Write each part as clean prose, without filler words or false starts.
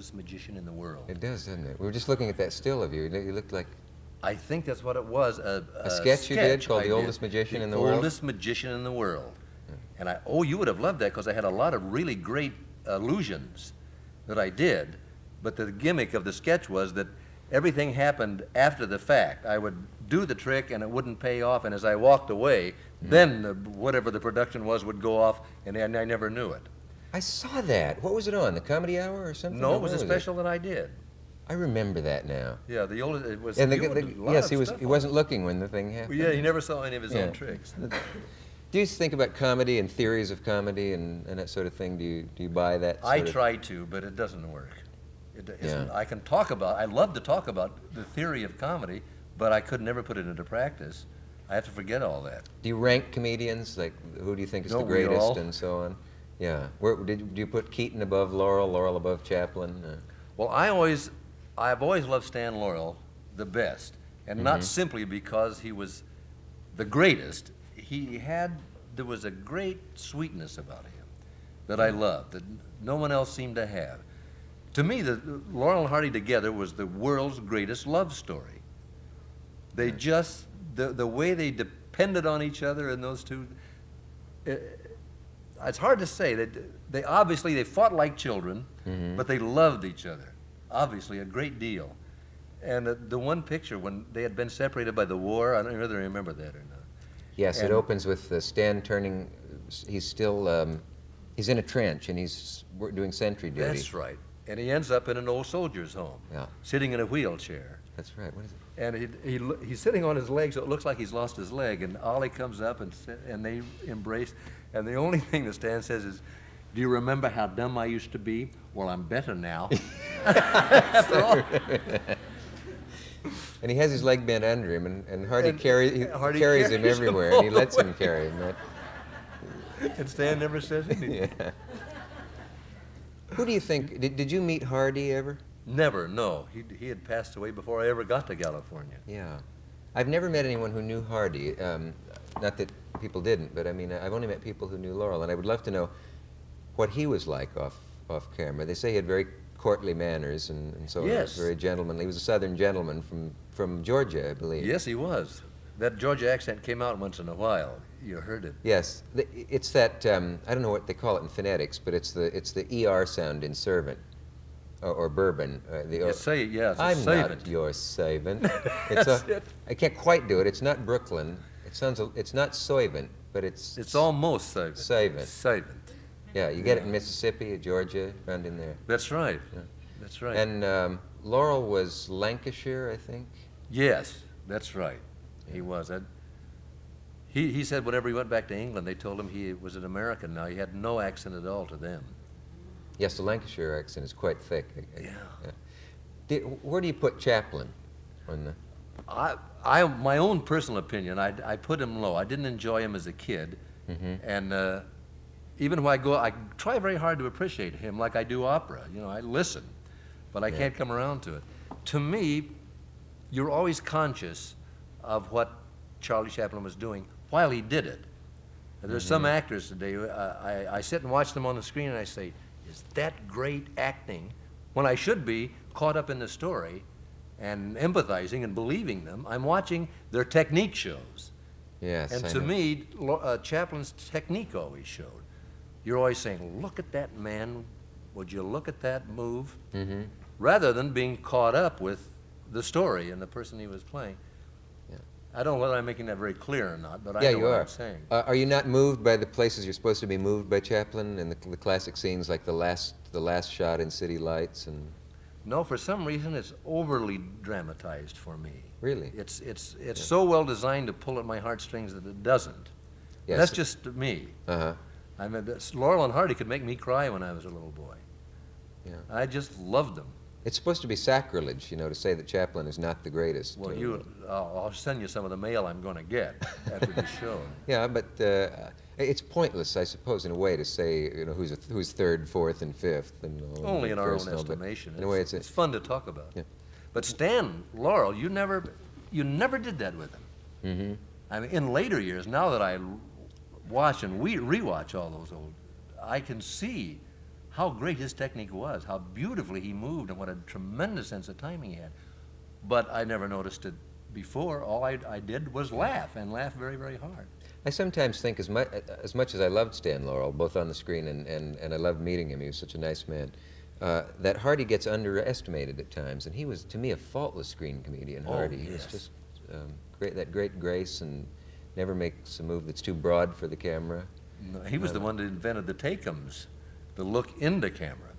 oldest magician in the world. It does, doesn't it? We were just looking at that still of you. You looked like I think that's what it was. a sketch you did called The Oldest Magician in the World? The Oldest Magician in the World. And you would have loved that because I had a lot of really great illusions that I did. But the gimmick of the sketch was that everything happened after the fact. I would do the trick and it wouldn't pay off, and as I walked away, then whatever the production was would go off, and I never knew it. I saw that. What was it on? The Comedy Hour or something? No, Or it was what a special that I did. I remember that now. Yeah, the oldest, it was, And yes, he wasn't looking when the thing happened. Yeah, he never saw any of his own tricks. Do you think about comedy and theories of comedy and that sort of thing? Do you buy that I sort of- try to, but it doesn't work. Yeah. I can talk about, I love to talk about the theory of comedy, but I could never put it into practice. I have to forget all that. Do you rank comedians? Like, who do you think is No, the we greatest all. and so on? Yeah. Do you put Keaton above Laurel, Laurel above Chaplin? Well, I've always loved Stan Laurel the best, and not simply because he was the greatest. There was a great sweetness about him that I loved, that no one else seemed to have. To me, Laurel and Hardy together was the world's greatest love story. They just, the way they depended on each other, and those two, it's hard to say. They obviously, they fought like children, but they loved each other, obviously, a great deal. And the one picture when they had been separated by the war, I don't know whether you remember that or not. Yes, it opens with Stan turning, he's still, he's in a trench and he's doing sentry duty. That's right. And he ends up in an old soldier's home, sitting in a wheelchair. That's right. What is it? And he's sitting on his leg, so it looks like he's lost his leg. And Ollie comes up and they embrace. And the only thing that Stan says is, "Do you remember how dumb I used to be? Well, I'm better now." That's all. And he has his leg bent under him, and Hardy carries him carries everywhere, him and he all lets the him carry him. And Stan never says anything. Yeah. Who do you think, did you meet Hardy ever? Never, no. He had passed away before I ever got to California. Yeah. I've never met anyone who knew Hardy. Not that people didn't, but I mean, I've only met people who knew Laurel, and I would love to know what he was like off camera. They say he had very courtly manners and so on. He was very gentlemanly. He was a Southern gentleman from Georgia, I believe. Yes, he was. That Georgia accent came out once in a while. You heard it. Yes. It's that, I don't know what they call it in phonetics, but it's the ER sound in servant. Or bourbon. It's I'm servant. not your servant. It. I can't quite do it. It's not Brooklyn. It's not soivant, but it's... It's almost servant. Servant. Servant. Yeah, you get it in Mississippi, Georgia, around in there. That's right. Yeah. That's right. And Laurel was Lancashire, I think? Yes, that's right. He was. He said whenever he went back to England, they told him he was an American now. He had no accent at all to them. Yes, the Lancashire accent is quite thick. Yeah. Where do you put Chaplin on the... My own personal opinion, I put him low. I didn't enjoy him as a kid. And even when I try very hard to appreciate him like I do opera. You know, I listen, but I can't come around to it. To me, you're always conscious of what Charlie Chaplin was doing while he did it. There's some actors today, I sit and watch them on the screen and I say, is that great acting? When I should be caught up in the story and empathizing and believing them, I'm watching their technique shows. Yes, and I to know. me, Chaplin's technique always showed. You're always saying, look at that man, would you look at that move? Rather than being caught up with the story and the person he was playing. Yeah. I don't know whether I'm making that very clear or not, but I Yeah, know you what are. I'm saying. Are you not moved by the places you're supposed to be moved by Chaplin and the classic scenes like the last shot in City Lights and... No, for some reason it's overly dramatized for me. Really? It's so well designed to pull at my heartstrings that it doesn't. Yes. That's just me. Uh-huh. I mean, Laurel and Hardy could make me cry when I was a little boy. Yeah. I just loved them. It's supposed to be sacrilege, you know, to say that Chaplin is not the greatest. Well, I'll send you some of the mail I'm going to get after the show. Yeah, but it's pointless, I suppose, in a way, to say, you know, who's third, fourth, and fifth. And Only in our own first, no, but estimation. In a way, It's fun to talk about. Yeah. But Stan Laurel, you never did that with him. I mean, in later years, now that I watch and rewatch all those old, I can see how great his technique was, how beautifully he moved, and what a tremendous sense of timing he had. But I never noticed it before. All I did was laugh, and laugh very, very hard. I sometimes think as much as I loved Stan Laurel, both on the screen and I loved meeting him, he was such a nice man, that Hardy gets underestimated at times. And he was, to me, a faultless screen comedian, Hardy. He was just great, that great grace, and never makes a move that's too broad for the camera. No, he was the one that invented the take-ems, the look into camera,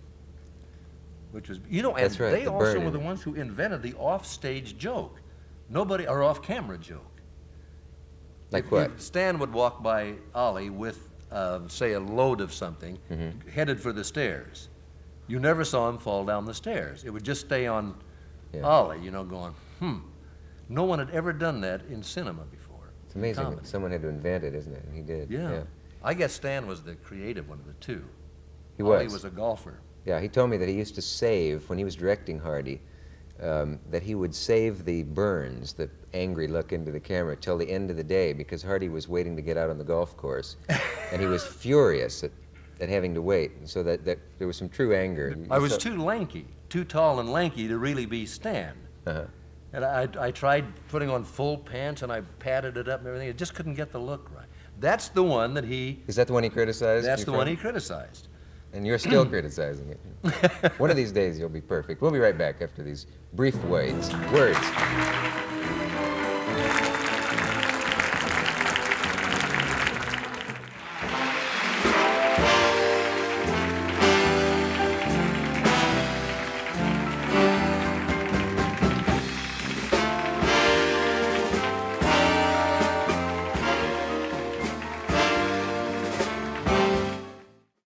which was, you know, and That's right, they the also burn were in the it. ones who invented the off-stage joke. Nobody, or off-camera joke. Like If what? Stan would walk by Ollie with, say, a load of something, Mm-hmm. headed for the stairs. You never saw him fall down the stairs. It would just stay on Yeah. Ollie, you know, going, No one had ever done that in cinema before. It's amazing. Comedy. Someone had to invent it, isn't it? And he did. Yeah. I guess Stan was the creative one of the two. He Ollie was. was a golfer. Yeah, he told me that he used to save, when he was directing Hardy, that he would save the burns, the angry look into the camera, till the end of the day, because Hardy was waiting to get out on the golf course, and he was furious at having to wait, and so that there was some true anger. I was too lanky, too tall and lanky to really be Stan. Uh-huh. And I tried putting on full pants, and I padded it up and everything. It just couldn't get the look right. That's the one that he... Is that the one he criticized? That's your the one friend? he criticized. And you're still criticizing it. One of these days you'll be perfect. We'll be right back after these brief words.